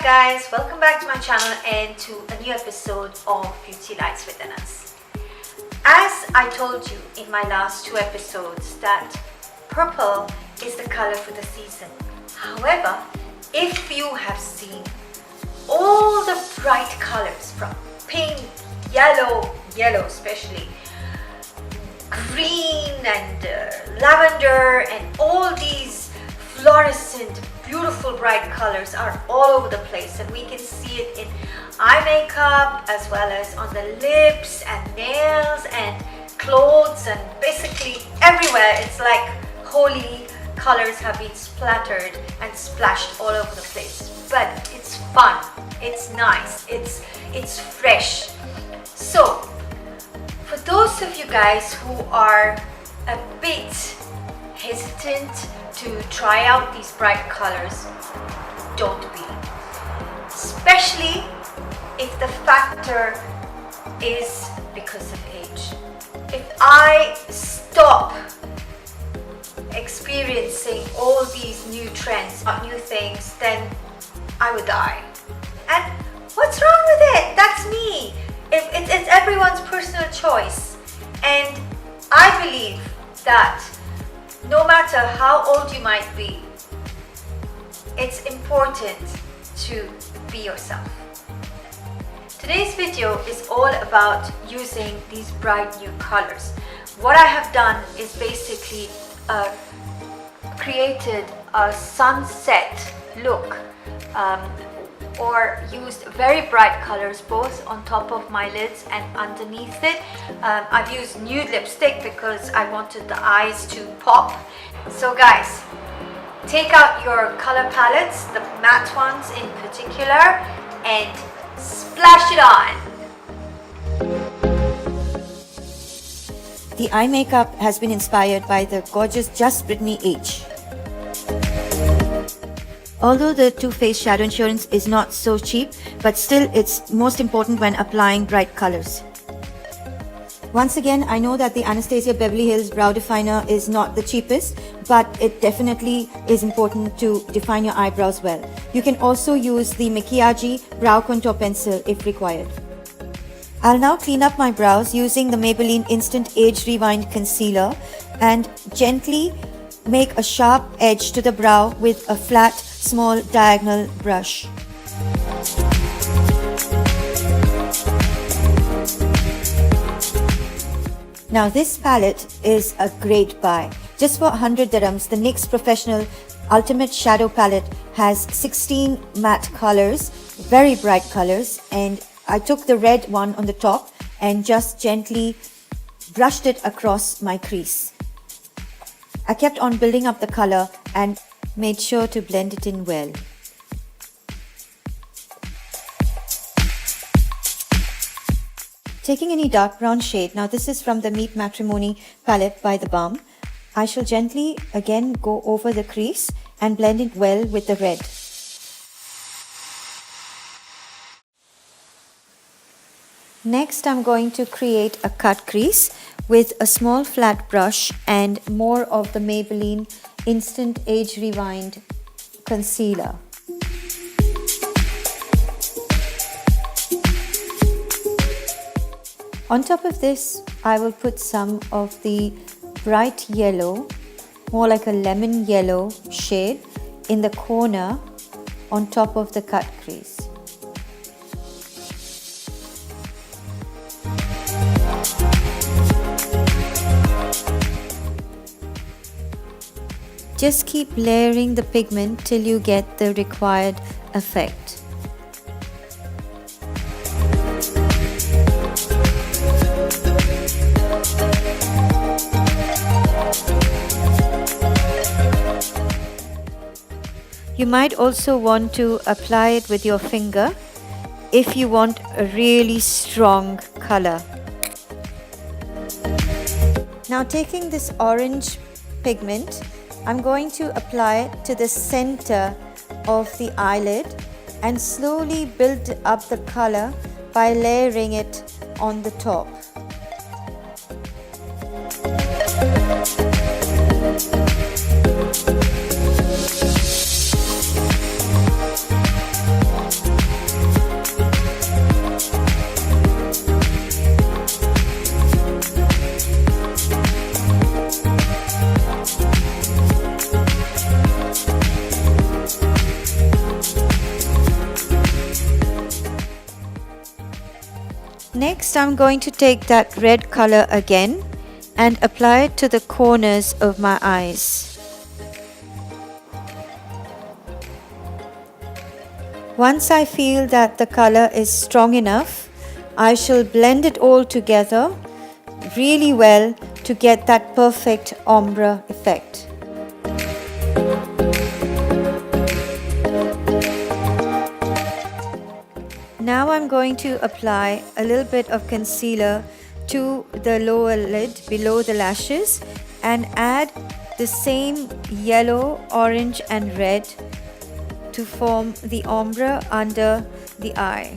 guys, welcome back to my channel and to a new episode of Beauty Lies Within Us. As I told you in my last two episodes that purple is the color for the season. However, if you have seen all the bright colors from pink, yellow especially, green and lavender and all these fluorescent beautiful bright colors are all over the place, and we can see it in eye makeup as well as on the lips and nails and clothes and basically everywhere. It's like holy colors have been splattered and splashed all over the place, but it's fun, it's nice, it's fresh. So for those of you guys who are a bit hesitant to try out these bright colors, don't be. Especially if the factor is because of age. If I stop experiencing all these new trends, new things, then I would die. And what's wrong with it? That's me. It's everyone's personal choice. And I believe that no matter how old you might be, it's important to be yourself. Today's video is all about using these bright new colors. What I have done is basically created a sunset look or used very bright colors both on top of my lids and underneath it. I've used nude lipstick because I wanted the eyes to pop. So guys, take out your color palettes, the matte ones in particular, and splash it on. The eye makeup has been inspired by the gorgeous Just Brittany H. Although the Too Faced Shadow Insurance is not so cheap, but still it's most important when applying bright colors. Once again, I know that the Anastasia Beverly Hills Brow Definer is not the cheapest, but it definitely is important to define your eyebrows well. You can also use the Makiage Brow Contour Pencil if required. I'll now clean up my brows using the Maybelline Instant Age Rewind Concealer and gently make a sharp edge to the brow with a flat, small diagonal brush. Now this palette is a great buy. Just for 100 dirhams, the NYX Professional Ultimate Shadow Palette has 16 matte colors, very bright colors, and I took the red one on the top and just gently brushed it across my crease. I kept on building up the color and made sure to blend it in well. Taking any dark brown shade, now this is from the Meet Matrimony palette by The Balm. I shall gently again go over the crease and blend it well with the red. Next, I'm going to create a cut crease with a small flat brush and more of the Maybelline Instant Age Rewind Concealer. On top of this, I will put some of the bright yellow, more like a lemon yellow shade, in the corner on top of the cut crease. Just keep layering the pigment till you get the required effect. You might also want to apply it with your finger if you want a really strong color. Now taking this orange pigment, I'm going to apply it to the center of the eyelid and slowly build up the color by layering it on the top. Next, I'm going to take that red color again and apply it to the corners of my eyes. Once I feel that the color is strong enough, I shall blend it all together really well to get that perfect ombre effect. Now I'm going to apply a little bit of concealer to the lower lid below the lashes and add the same yellow, orange and red to form the ombre under the eye.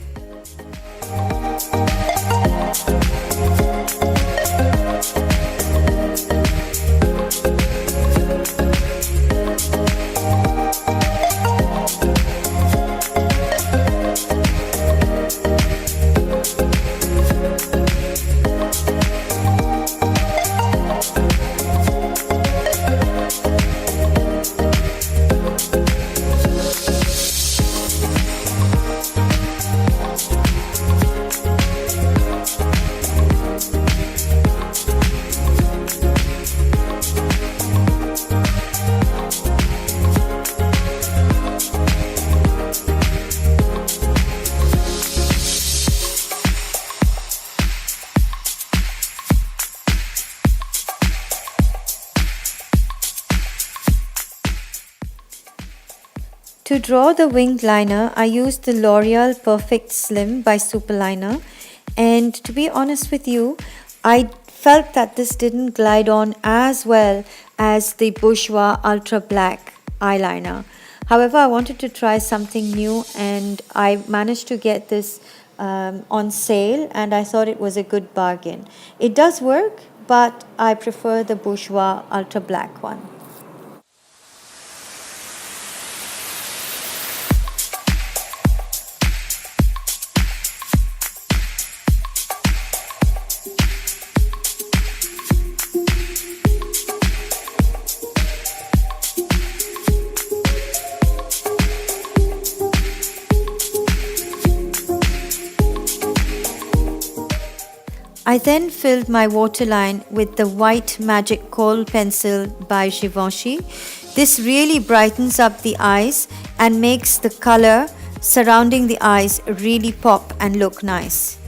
To draw the winged liner, I used the L'Oreal Perfect Slim by Superliner, and to be honest with you, I felt that this didn't glide on as well as the Bourjois Ultra Black eyeliner. However, I wanted to try something new and I managed to get this on sale, and I thought it was a good bargain. It does work, but I prefer the Bourjois Ultra Black one. I then filled my waterline with the White Magic Kohl pencil by Givenchy. This really brightens up the eyes and makes the color surrounding the eyes really pop and look nice.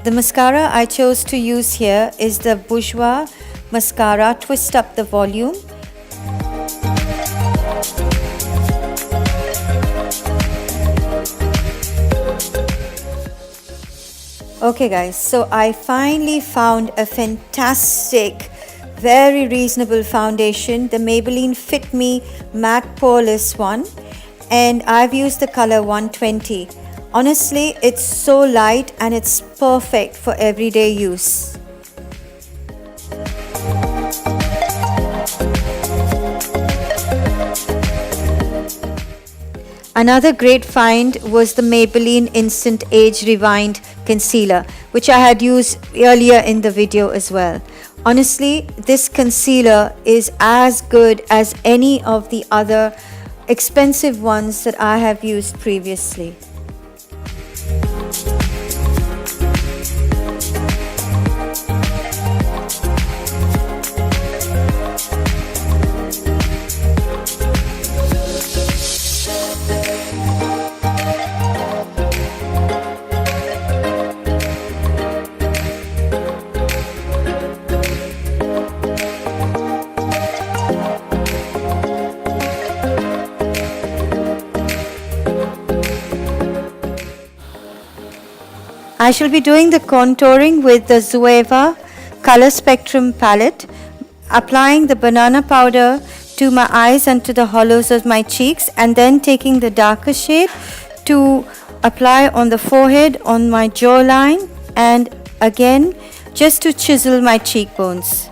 The mascara I chose to use here is the Bourjois Mascara Twist Up the Volume. Okay guys, so I finally found a fantastic, very reasonable foundation, the Maybelline Fit Me Matte Poreless one, and I've used the color 120. Honestly, it's so light and it's perfect for everyday use. Another great find was the Maybelline Instant Age Rewind Concealer, which I had used earlier in the video as well. Honestly, this concealer is as good as any of the other expensive ones that I have used previously. I shall be doing the contouring with the Zoeva Color Spectrum palette, applying the banana powder to my eyes and to the hollows of my cheeks, and then taking the darker shade to apply on the forehead, on my jawline, and again just to chisel my cheekbones.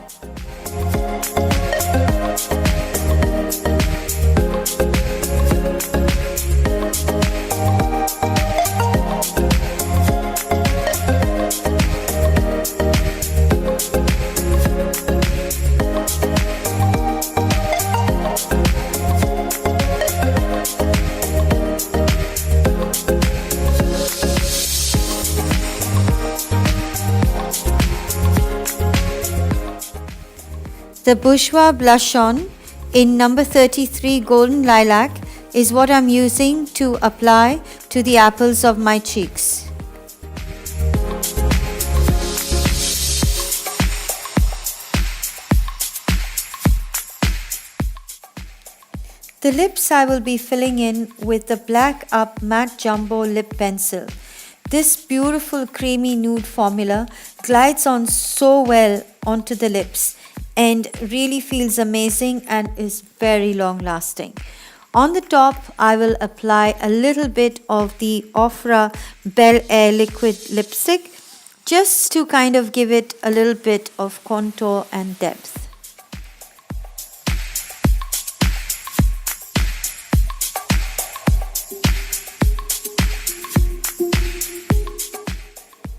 The Bourgeois Blush On in number 33 Golden Lilac is what I'm using to apply to the apples of my cheeks. The lips I will be filling in with the Black Up Matte Jumbo Lip Pencil. This beautiful creamy nude formula glides on so well onto the lips and really feels amazing and is very long lasting. On the top, I will apply a little bit of the Ofra Bel Air liquid lipstick just to kind of give it a little bit of contour and depth.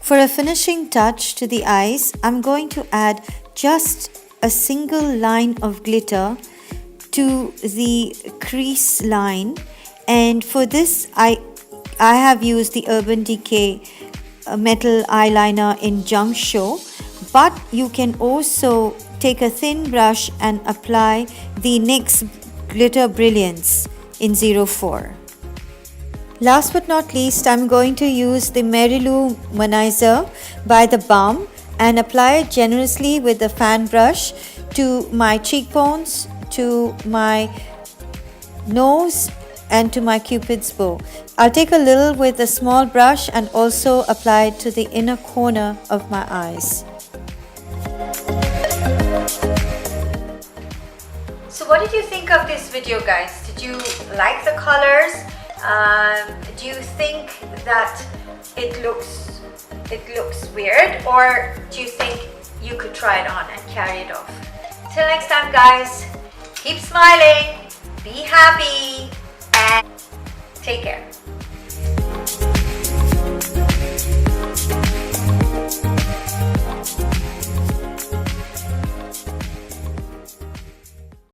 For a finishing touch to the eyes, I'm going to add just a single line of glitter to the crease line, and for this I have used the Urban Decay metal eyeliner in Junk Show, but you can also take a thin brush and apply the NYX Glitter Brilliance in 04. Last but not least, I'm going to use the Mary Lou Manizer by The Balm and apply it generously with the fan brush to my cheekbones, to my nose and to my cupid's bow. I'll take a little with a small brush and also apply it to the inner corner of my eyes. So what did you think of this video, guys? Did you like the colors? Do you think that it looks weird, or do you think you could try it on and carry it off? Till next time, guys, keep smiling, be happy, and take care.